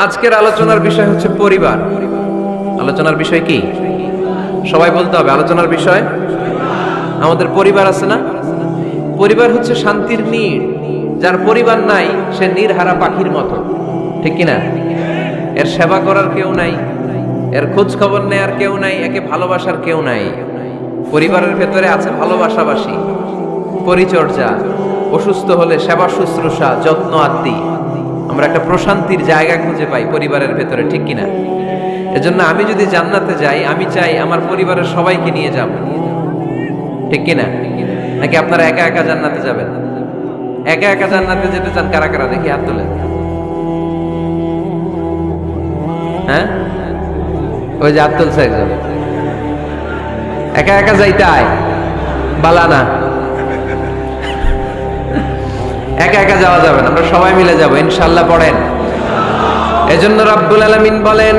আজকের আলোচনার বিষয় হচ্ছে পরিবার। আলোচনার বিষয় কি? সবাই বলতে হবে আলোচনার বিষয়। আমাদের পরিবার আছে না? পরিবার হচ্ছে শান্তির নীড়। যার পরিবার নাই সে নীড়হারা পাখির মতো, ঠিক কিনা? এর সেবা করার কেউ নাই, এর খোঁজ খবর নেয়ার কেউ নাই, একে ভালোবাসার কেউ নাই। পরিবারের ভেতরে আছে ভালোবাসাবাসী, পরিচর্যা, অসুস্থ হলে সেবা শুশ্রূষা, যত্ন আত্মি। আমরা একটা প্রশান্তির জায়গা খুঁজে পাই পরিবারের ভেতরে, ঠিক কিনা? এজন্য আমি যদি জান্নাতে যাই, আমি চাই আমার পরিবারের সবাইকে নিয়ে যাব, ঠিক কিনা? নাকি আপনারা একা একা জান্নাতে যাবেন? একা একা জান্নাতে যেতে চান কারা কারা? দেখি হাত তোলেন। হ্যাঁ, ওই যে হাত তুলছে একজন। একা একা যাইতে আয় বালানা, একা একা যাওয়া যাবে না, আমরা সবাই মিলে যাব ইনশাআল্লাহ। পড়েন। এজন্য রাব্বুল আলামিন বলেন,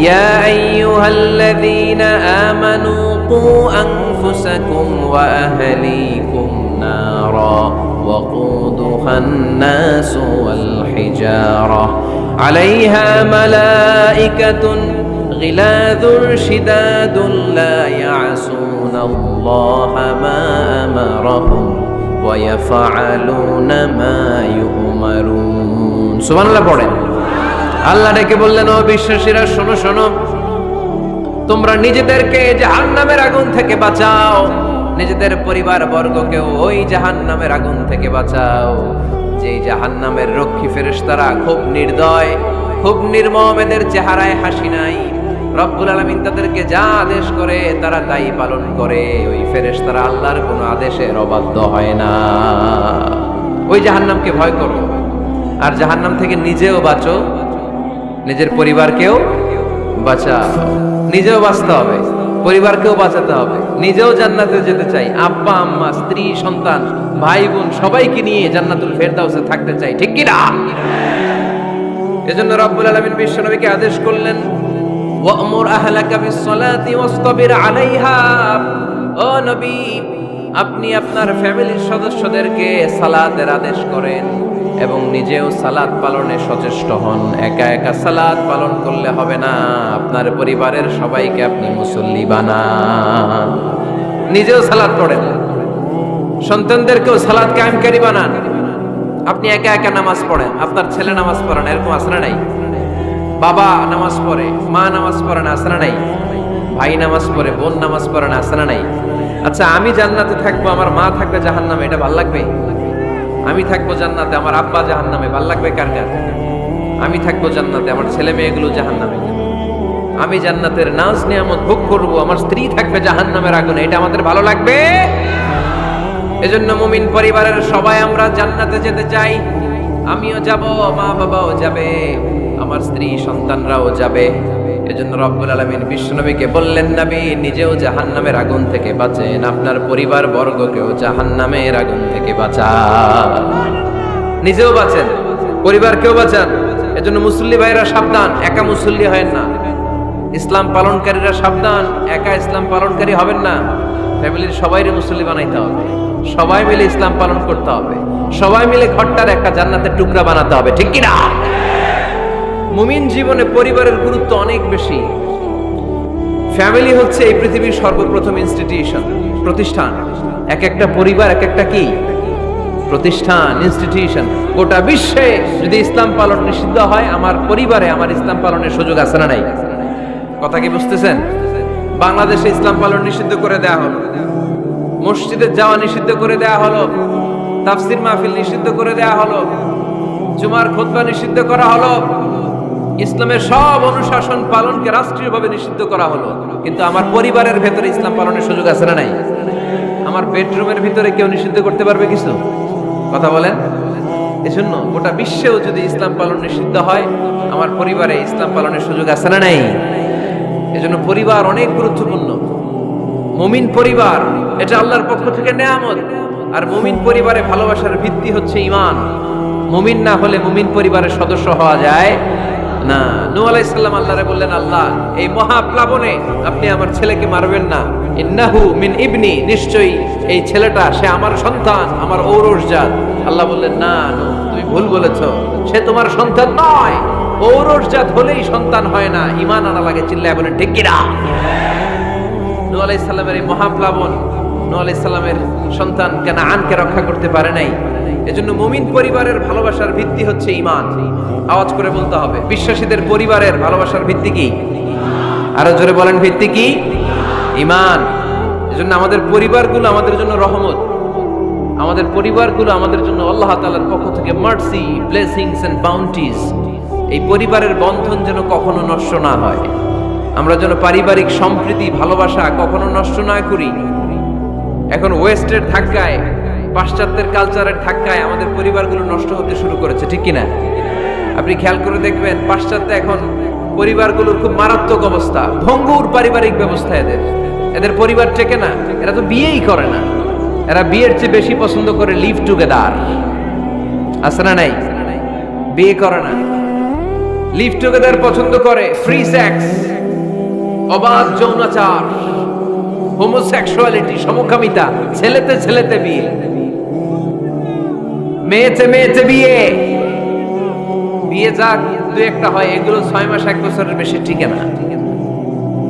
ইয়া আইয়ুহাল্লাযীনা আমানু কু আনফুসাকুম ওয়া আহলিকুম নারা ওয়াকুদুহান নাসু ওয়াল হিজারা আলাইহা মালাইকাতুন গিলাযুন শিদাদুন লা ইয়াসুনাল্লাহা মা আমারাহুম وَيَفْعَلُونَ مَا يُؤْمَرُونَ। সুবহানাল্লাহ পড়েন। আল্লাহ ডেকে বললেন, ও বিশ্বাসীরা শোনো শোনো, তোমরা নিজেদেরকে জাহান্নামের আগুন থেকে বাঁচাও, নিজেদের পরিবার বর্গকেও ওই জাহান্নামের আগুন থেকে বাঁচাও। যেই জাহান্নামের রক্ষী ফেরেশতারা খুব নির্দয়, খুব নির্মম, এদের চেহারায় হাসি নাই। রব্বুল আলামিন তাদেরকে যা আদেশ করে তারা তাই পালন করে। ওই ফেরেশতারা আল্লাহর কোনো আদেশের অবাধ্য হয় না। ওই জাহান্নামকে ভয় করো, আর জাহান্নাম থেকে নিজেও বাঁচো, নিজের পরিবারকেও বাঁচাও। নিজেও বাঁচতে হবে, পরিবারকেও বাঁচাতে হবে। নিজেও জান্নাতে যেতে চাই, আব্বা আম্মা, স্ত্রী, সন্তান, ভাই বোন সবাইকে নিয়ে জান্নাতুল ফেরদাউসে থাকতে চাই, ঠিক কি না? এজন্য রব্বুল আলামিন বিশ্বনবীকে আদেশ করলেন, ওয়া'মুর আহলাকা বিস-সালাতি ওয়াসতাবির আলাইহা। ও নবী, আপনি আপনার ফ্যামিলির সদস্যদেরকে সালাতের আদেশ করেন এবং নিজেও সালাত পালনে সচেষ্ট হন। একা একা সালাত পালন করলে হবে না, আপনার পরিবারের সবাইকে আপনি মুসল্লি বানান। নিজেও সালাত পড়েন, সন্তানদেরকেও সালাত কায়েমকারী বানান। আপনি একা একা নামাজ পড়েন, আপনার ছেলে নামাজ পড়েন, এরকম আছে না নাই? বাবা নামাজ পড়ে, মা নামাজ পড়ে না, আছে না নাই? ভাই নামাজ পড়ে, বোন নামাজ পড়ে না, আছে না নাই? আচ্ছা, আমি জান্নাতে থাকবো, আমার মা থাকবে জাহান্নামে, এটা ভাল লাগবে? আমি থাকবো জান্নাতে, আমার আব্বা জাহান্নামে, ভাল লাগবে কার কার? আমি থাকবো জান্নাতে, আমার ছেলে মেয়েগুলো জাহান্নামে। আমি জান্নাতের নাজ নিয়ামত ভোগ করবো, আমার স্ত্রী থাকবে জাহান্নামের আগুনে, এটা আমাদের ভালো লাগবে? এজন্য মুমিন পরিবারের সবাই আমরা জান্নাতে যেতে চাই। আমিও যাব, মা বাবাও যাবে, আমার স্ত্রী সন্তানরাও যাবে। এজন্য রব্বুল আলামিন বিশ্বনবীকে বললেন, নবী নিজেও জাহান্নামের আগুন থেকে বাঁচেন, আপনার পরিবার বর্গকেও জাহান্নামের আগুন থেকে বাঁচান। নিজেও বাঁচেন, পরিবারকেও বাঁচান। এজন্য মুসল্লি ভাইরা সাবধান, একা মুসল্লি হয়েন না। ইসলাম পালনকারীরা সাবধান, একা ইসলাম পালনকারী হবেন না। ফ্যামিলির সবাইরে মুসল্লি বানাইতে হবে, সবাই মিলে ইসলাম পালন করতে হবে, সবাই মিলে ঘরটার একটা জান্নাতের টুকরা বানাতে হবে, ঠিক কি না? মুমিন জীবনে পরিবারের গুরুত্ব অনেক বেশি। ফ্যামিলি হচ্ছে এই পৃথিবীর সর্বপ্রথম ইনস্টিটিউশন, প্রতিষ্ঠান। এক একটা পরিবার এক একটা কি প্রতিষ্ঠান, ইনস্টিটিউশন। গোটা বিশ্বে যদি ইসলাম পালন নিষিদ্ধ হয়, আমার পরিবারে আমার ইসলাম পালনের সুযোগ আছে না নাই? কথা কি বুঝতেছেন? বাংলাদেশে ইসলাম পালন নিষিদ্ধ করে দেয়া হলো, মসজিদে যাওয়া নিষিদ্ধ করে দেয়া হলো, তাফসির মাহফিল নিষিদ্ধ করে দেয়া হলো, জুমার খুতবা নিষিদ্ধ করা হলো, ইসলামের সব অনুশাসন পালনকে রাষ্ট্রীয়ভাবে নিষিদ্ধ করা হলো। কিন্তু আমার পরিবারের ভেতরে ইসলাম পালনের সুযোগ আছে না নাই? আমার বেডরুমের ভিতরে কেউ নিষিদ্ধ করতে পারবে কিছু? কথা বলেন। এজন্য গোটা বিশ্বেও যদি ইসলাম পালন নিষিদ্ধ হয়, আমার পরিবারে ইসলাম পালনের সুযোগ আছে না নাই? এজন্য পরিবার অনেক গুরুত্বপূর্ণ। মুমিন পরিবার এটা আল্লাহর পক্ষ থেকে নেয়ামত। আর মুমিন পরিবারে ভালোবাসার ভিত্তি হচ্ছে ঈমান। মুমিন না হলে মুমিন পরিবারের সদস্য হওয়া যায় না। নূহ আলাইহিস সালাম আল্লাহরে বললেন, আল্লাহ এই মহাপ্লাবনে আপনি আমার ছেলেকে মারবেন না। ইন্নাহু মিন ইবনি, নিশ্চয়ই এই ছেলেটা সে আমার সন্তান, আমার ঔরসজাত। আল্লাহ বললেন, না নূহ, তুমি ভুল বলেছো, সে তোমার সন্তান নয়, ঔরসজাত হলেই সন্তান হয় না, ঈমান আনা লাগে। চিল্লায় বলেন ঠিক কিনা? নূহ আলাইহিস সালামের এই মহাপ্লাবন, নূহ আলাইহিস সালামের সন্তান কানাআনকে রক্ষা করতে পারে নাই। এজন্য মুমিন পরিবারের ভালোবাসার ভিত্তি হচ্ছে ঈমান। আওয়াজ করে বলতে হবে, বিশ্বাসীদের পরিবারের ভালোবাসার ভিত্তি কি? আরো জোরে বলেন, ভিত্তি কি? ঈমান। এজন্য আমাদের পরিবারগুলো আমাদের জন্য রহমত, আমাদের পরিবারগুলো আমাদের জন্য আল্লাহ তাআলার পক্ষ থেকে মার্সি, ব্লেসিংস এন্ড বাউন্টিজ। এই পরিবারের বন্ধন যেন কখনো নষ্ট না হয়, আমরা যেন পারিবারিক সম্প্রীতি ভালোবাসা কখনো নষ্ট না করি। এখন ওয়েস্টের ধাক্কায়, পাশ্চাত্যের কালচারের ধাক্কায় আমাদের পরিবারগুলো নষ্ট হতে শুরু করেছে, ঠিক কিনা? আপনি খেয়াল করে দেখবেন, পাশ্চাত্যে এখন পরিবারগুলোর খুব মারাত্মক অবস্থা, ভঙ্গুর পারিবারিক ব্যবস্থা। এদের পরিবার টেকে না, এরা তো বিয়েই করে না। এরা বিয়ের চেয়ে বেশি পছন্দ করে লিভ টুগেদার। আছে না নাই? বিয়ে করে না, লিভ টুগেদার পছন্দ করে, ফ্রি সেক্স, অবাধ যৌনাচার, হোমোসেক্সুয়ালিটি, সমকামিতা, ছেলেতে ছেলেতে বিয়ে, মেয়েতে মেয়েতে বিয়ে। বিয়ে যাক দু একটা হয়, এগুলো 6 মাস 1 বছরের বেশি টিকে না।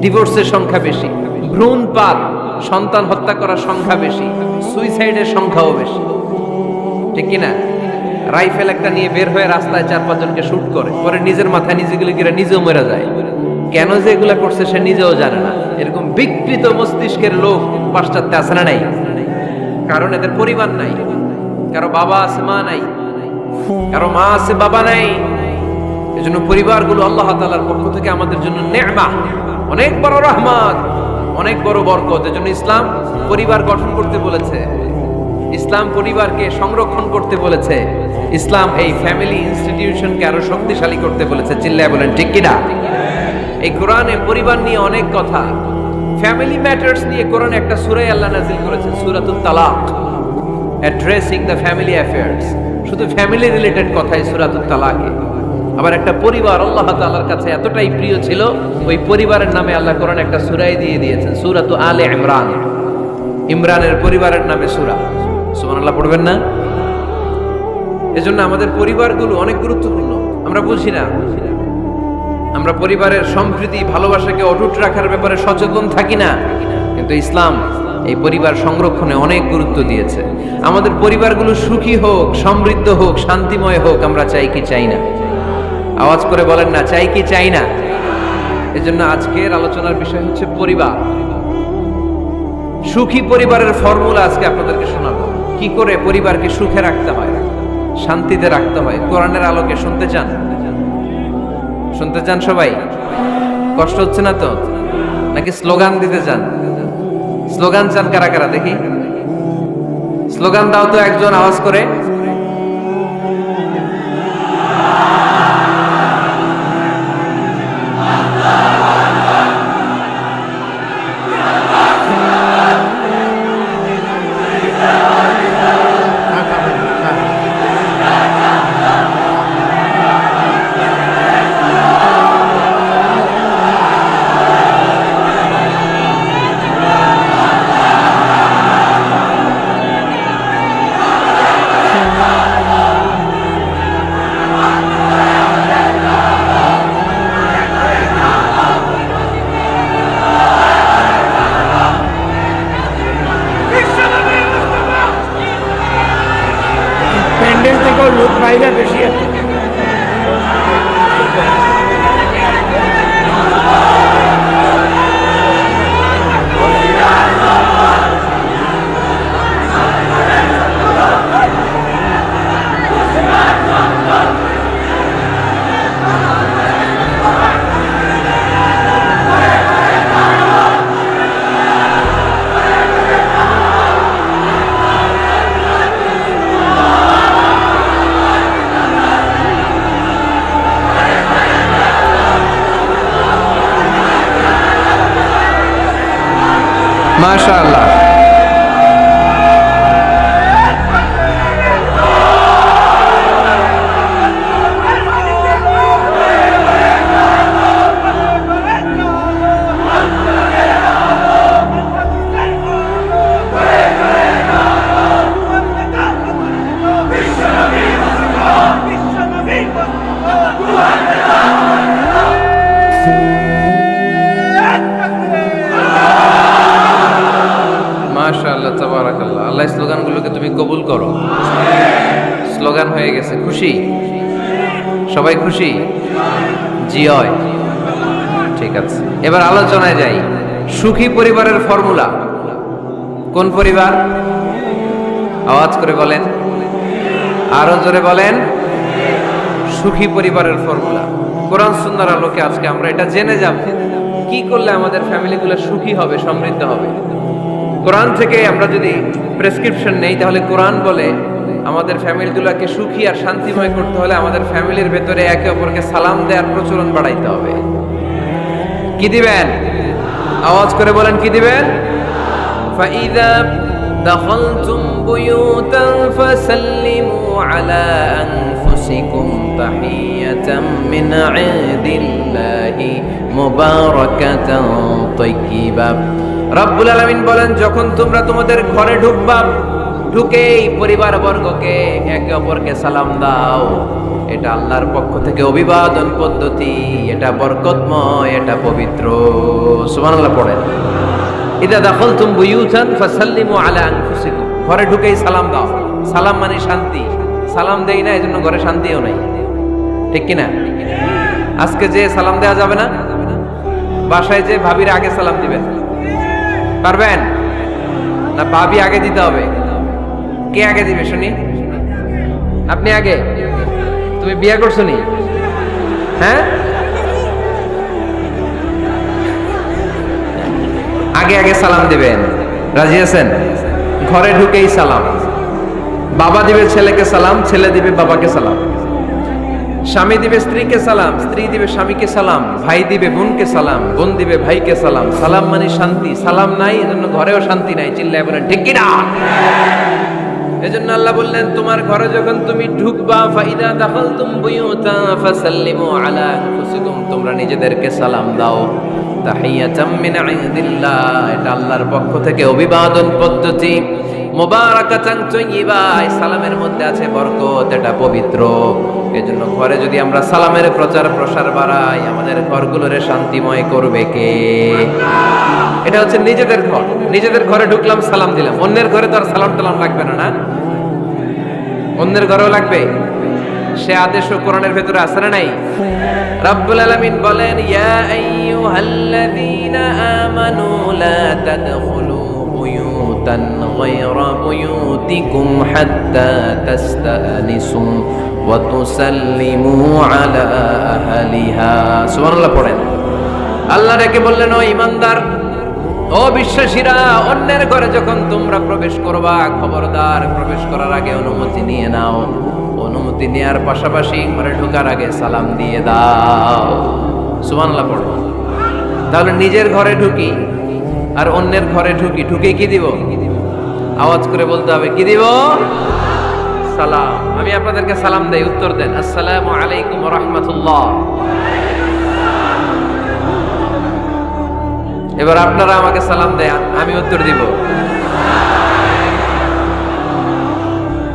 ডিভোর্সের সংখ্যা বেশি, ভ্রূণপাত, সন্তান হত্যা করার সংখ্যা বেশি, সুইসাইডের সংখ্যাও বেশি, ঠিক কিনা? রাইফেল একটা নিয়ে বের হয়ে রাস্তায় 4-5 জনকে শুট করে, পরে নিজের মাথায় নিজে গুলি করে নিজেও মরে যায়। কেন যে এগুলা করছে সে নিজেও জানে না। এরকম বিকৃত মস্তিষ্কের লোক পাশ্চাত্যে আছে না নাই? কারণ এদের পরিবার নাই, কারো বাবা আছে মা নাই, কারো মা আছে বাবা নাই। এজন্য পরিবারগুলো আল্লাহ তাআলার পক্ষ থেকে আমাদের জন্য নেয়ামত, অনেক বড় রহমত, অনেক বড় বরকত। এজন্য ইসলাম পরিবার গঠন করতে বলেছে, ইসলাম পরিবারকে সংরক্ষণ করতে বলেছে, ইসলাম এই ফ্যামিলি ইনস্টিটিউশনকে আরো শক্তিশালী করতে বলেছে। চিল্লায় বলেন ঠিক কিনা? এই কোরআনে পরিবার নিয়ে অনেক কথা, ফ্যামিলি ম্যাটার্স নিয়ে কোরআনে একটা সূরা আল্লাহ নাযিল করেছেন, সূরাতুত তালাক, অ্যাড্রেসিং দ্য ফ্যামিলি অ্যাফেয়ার্স। শুধু ফ্যামিলি রিলেটেড কথাই সূরাতুত তালাকে। আবার একটা পরিবার আল্লাহ তাআলার কাছে এতটাই প্রিয় ছিল, ওই পরিবারের নামে আল্লাহ কোরআনে একটা সূরাই দিয়ে দিয়েছেন, সূরাতু আলে ইমরান। ইমরানের পরিবারের নামে সূরা। সুবহানাল্লাহ পড়বেন না? এজন্য আমাদের পরিবারগুলো অনেক গুরুত্বপূর্ণ, আমরা বুঝি না। আমরা পরিবারের সম্প্রীতি ভালোবাসাকে অটুট রাখার ব্যাপারে সচেতন থাকি না, কিন্তু ইসলাম এই পরিবার সংরক্ষণে অনেক গুরুত্ব দিয়েছে। আমাদের পরিবারগুলো সুখী হোক, সমৃদ্ধ হোক, শান্তিময় হোক, আমরা চাই কি চাই না? আওয়াজ করে বলেন না, চাই কি চাই না? এজন্য আজকের আলোচনার বিষয় হচ্ছে পরিবার। সুখী পরিবারের ফর্মুলা আজকে আপনাদেরকে শোনাবো, কি করে পরিবারকে সুখে রাখতে হয়, শান্তিতে রাখতে হয়। কোরআনের আলোকে শুনতে চান? শুনতে চান সবাই? কষ্ট হচ্ছে না তো? নাকি স্লোগান দিতে চান? স্লোগান চান কারা কারা দেখি? স্লোগান দাও তো একজন আওয়াজ করে। লোক বাইরে বেশি আছে। মাশাআল্লাহ। কবুল করো। স্লোগান হয়ে গেছে, খুশি? সবাই খুশি? জি হয়। ঠিক আছে, এবার আলোচনায় যাই। সুখী পরিবারের ফর্মুলা কোন পরিবার? আওয়াজ করে বলেন, আরো জোরে বলেন। সুখী পরিবারের ফর্মুলা কোরআন সুন্নাহর আলোকে আজকে আমরা এটা জেনে যাব, কি করলে আমাদের ফ্যামিলিগুলো সুখী হবে, সমৃদ্ধ হবে। কোরআন থেকে আমরা যদি প্রেসক্রিপশন নেই, তাহলে কোরআন বলে আমাদের ফ্যামিলিগুলোকে সুখী আর শান্তিময় করতে হলে আমাদের ফ্যামিলির ভেতরে একে অপরকে সালাম দেওয়ার প্রচলন বাড়াইতে হবে। কি দিবেন? আওয়াজ করে বলেন, কি দিবেন? ফাইদা দাখালতুম বুয়ুতান ফাসাল্লিমু আলা আনফুসিকুম তাহিয়াতাম মিন ইনদিল্লাহি মুবারাকাতান তাইয়্যিবা। রব্বুল আলামিন বলেন, যখন তোমরা তোমাদের ঘরে ঢুকবা, ঢুকেই পরিবারবর্গকে একে অপরকে সালাম দাও। এটা আল্লাহর পক্ষ থেকে অভিবাদন পদ্ধতি, এটা বরকতময়, এটা পবিত্র। সুবহানাল্লাহ পড়েন। ইদা দাখালতুম বুয়ুতান ফাসাল্লিমু আলা আনফুসিকুম, ঘরে ঢুকেই সালাম দাও। সালাম মানে শান্তি। সালাম দেই না, এজন্য ঘরে শান্তিও নাই। ঠিক কি না? আজকে যে সালাম দেওয়া যাবে না, বাসায় যে ভাবির আগে সালাম দিবেন, পারবেন না? ভাবি আগে দিতে হবে। কে আগে দিবে শুনি? আপনি আগে। তুমি বিয়ে করছো নি? হ্যাঁ, আগে আগে সালাম দিবেন। রাজি আছেন? ঘরে ঢুকেই সালাম। বাবা দিবে ছেলেকে সালাম, ছেলে দিবে বাবাকে সালাম। স্বামী দিবে স্ত্রীকে সালাম, স্ত্রী দিবে স্বামীকে সালাম। ভাই দিবে বোনকে সালাম, বোন দিবে ভাইকে সালাম। সালাম মানে শান্তি। সালাম নাই, এজন্য ঘরেও শান্তি নাই। চিল্লায় বলেন ঠিক কি না? এজন্য আল্লাহ বললেন, তোমার ঘরে যখন তুমি ঢুকবা, ফাইদা দাখালতুম বুয়ুতান ফাসাল্লিমু আলা আনফুসিকুম, তোমরা নিজেদেরকে সালাম দাও। তাহিয়াতাম মিন ইনদিল্লাহ, এটা আল্লাহর পক্ষ থেকে অভিবাদন পদ্ধতি। মুবারাকাতান তাইয়্যিবা, এই সালামের মধ্যে আছে বরকত, এটা পবিত্র। এজন্য ঘরে যদি আমরা সালামের প্রচার প্রসার বাড়াই, আমাদের ঘরগুলোরে শান্তিময় করবে কে? এটা হচ্ছে নিজেদের ঘর। নিজেদের ঘরে ঢুকলাম, সালাম দিলাম। অন্যের ঘরে তো আর সালাম টালাম লাগবে না, না? অন্যের ঘরেও লাগবে। সে আদেশও কোরআনের ভেতরে আছে না নাই? রব্বুল আলামিন বলেন, ইয়া আইয়ুহাল্লাযীনা আমানু লা তাদখুলু বুয়ুতান গায়রা বুয়ুতিকুম হাত্তা তাস্তানিসু ওয়া তুসাল্লিমু আলা আহলিহা। সুবহানাল্লাহ পড়েন। আল্লাহ ডেকে বললেন, ও ঈমানদার, ও বিশ্বাসীরা, অন্যের ঘরে যখন তোমরা প্রবেশ করবা, খবরদার প্রবেশ করার আগে অনুমতি নিয়ে নাও। অনুমতি নেওয়ার পাশাপাশি ঘরে ঢোকার আগে সালাম দিয়ে দাও। সুবহানাল্লাহ পড়ো। তাহলে নিজের ঘরে ঢুকি আর অন্যের ঘরে ঢুকি, ঢুকে কি দিব? আওয়াজ করে বলতে হবে, কি দিব? সালাম। আমি আপনাদেরকে সালাম দেই, উত্তর দেন, আসসালামু আলাইকুম ওয়া রাহমাতুল্লাহ। এবার আপনারা আমাকে সালাম দেন, আমি উত্তর দিব,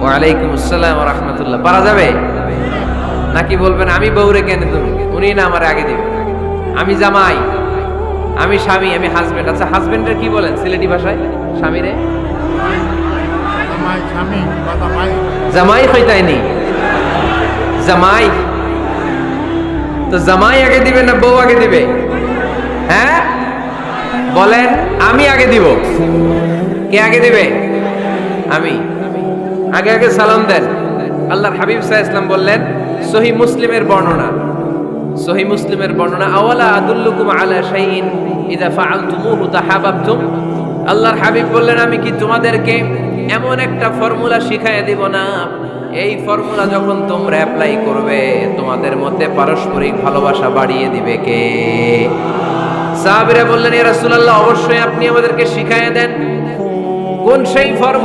ওয়ালাইকুম আসসালাম ওয়া রাহমাতুল্লাহ। পারা যাবে নাকি বলবেন আমি বউরে কেন তুমি? উনি না আমার আগে দিবেন। আমি জামাই, আমি স্বামী, আমি হাজবেন্ড। আচ্ছা, হাজবেন্ডের কি বলেন সিলেটি ভাষায়? স্বামীরে জামাই হইতাইনি। জামাই তো জামাই আগে দিবে না বউ আগে দিবে? হ্যাঁ বলেন, আমি আগে দিব। কে আগে দিবে? আমি। আগে আগে সালাম দেন। আল্লাহর হাবিব সাল্লাল্লাহু আলাইহি ওয়াসাল্লাম বললেন, সহিহ মুসলিমের বর্ণনা, সহিহ মুসলিমের বর্ণনা, আওয়ালা আদুল্লুকুম আলা শাইইন ইযা ফাআলতুমুহু তাহাব্বাতুম। আল্লাহর হাবিব বললেন, আমি কি তোমাদেরকে এমন একটা ফর্মুলা শিখাইয়া দিব না, এই ফর্মুলা যখন তোমরা অ্যাপ্লাই করবে, তোমাদের মধ্যে পারস্পরিক ভালোবাসা বাড়িয়ে দিবে কে? সাহাবীরা বললেন, ইয়া রাসূলুল্লাহ, অবশ্যই আপনি আমাদেরকে শিখাইয়া দেন। কোন সেই ফর্মুলা?